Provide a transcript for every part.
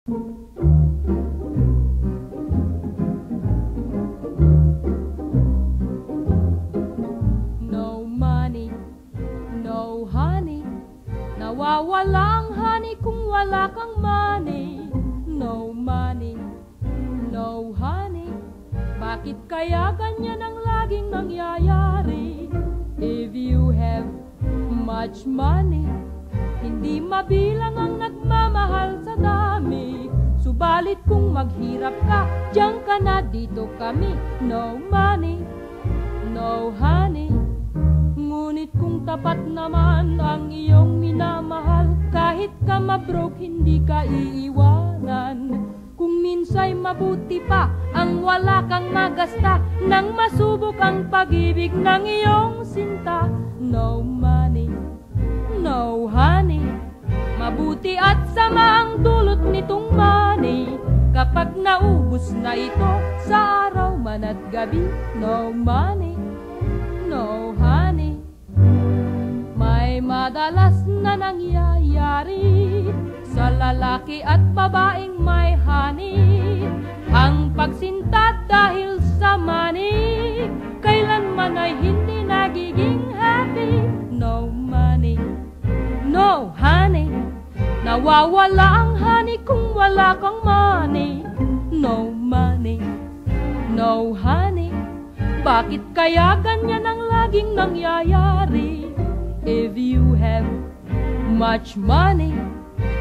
No money, no honey. Nawawala ang honey kung wala kang money. No money, no honey. Bakit kaya ganyan ang laging nangyayari? If you have much money, hindi mabilang ang nagmamahal sa dami. Subalit kung maghirap ka, diyan ka na, dito kami. No money, no honey. Ngunit kung tapat naman ang iyong minamahal, kahit ka mabroke, hindi ka iiwanan. Kung minsa'y mabuti pa ang wala kang magasta, nang masubok ang pag-ibig ng iyong sinta. No money, no honey. Mabuti at sama ang dulot nitong money. Kapag naubos na ito sa araw man at gabi. No money, no honey. May madalas na nangyayari sa lalaki at babaeng may honey. Ang pagsinta dahil sa money, kailanman ay hindi nagiging happy. No money, no honey. Nawawala ang honey kung wala kang money. No money, no honey. Bakit kaya ganyan ang laging nangyayari? If you have much money,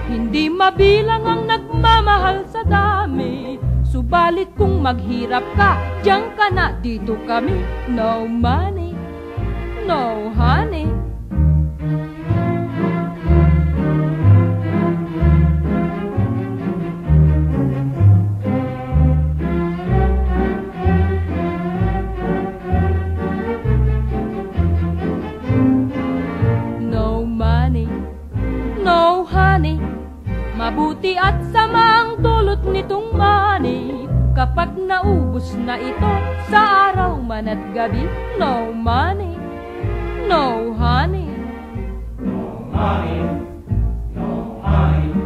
hindi mabilang ang nagmamahal sa dami. Subalit kung maghirap ka, diyan ka na, dito kami. No money, no honey. No honey. Mabuti at sama ang dulot nitong money. Kapag naubos na ito sa araw man at gabi. No money, no honey. No money, no honey.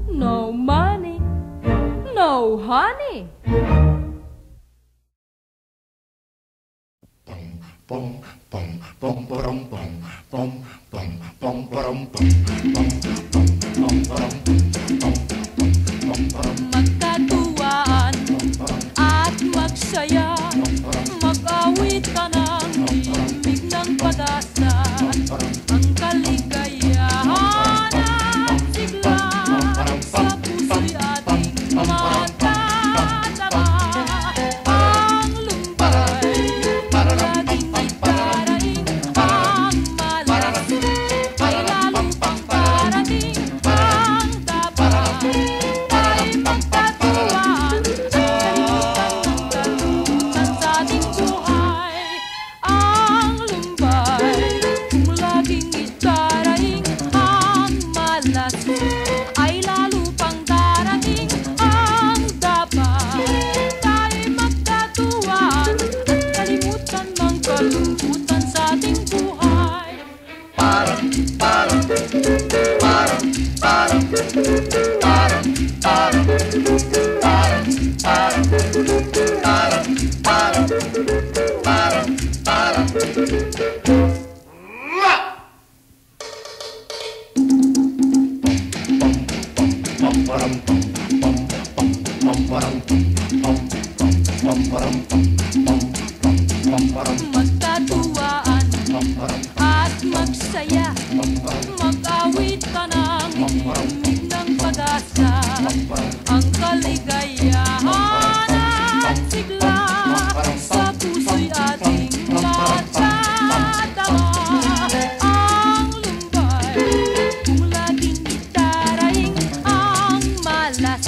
No money, no honey. Pong pong pong porong pong pong pong pong porong pong pong pong pong porong pong pong porong. Magkatuwaan at magsaya, mag-awit ka ng himig ng pag-asa. Ang kaligayahan at sigla sa puso'y ating matadama. Ang lumbay laging itaraing, ang malas ay lalong pang parating. Ang dapat ay magkatuwaan at kalimutan ng kalutan sa ating buhay. Ang lumbay kung laging itaraing, ang malas ay lalo pang darating. Ang dapat ay magkatuwaan at kalimutan ng kalungkutan sa ating buhay. Parang parang parang parang parang parang parang parang parang parang parang pom parang pom pom pom pom parang pom pom pom parang pom pom pom parang Magkatuwaan at magsaya, mag-awit ka ng himig ng pag-asa. Ang kaligayahan at sigla sa puso'y ating matadama. Ang lumbay kung laging itaraing, ang malas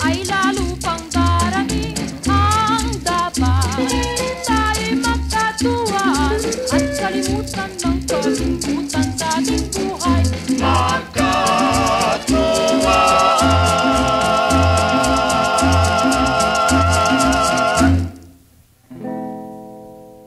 ay lalo pang darating. Ang dapat tayo'y magkatuwaan at kalimutan ng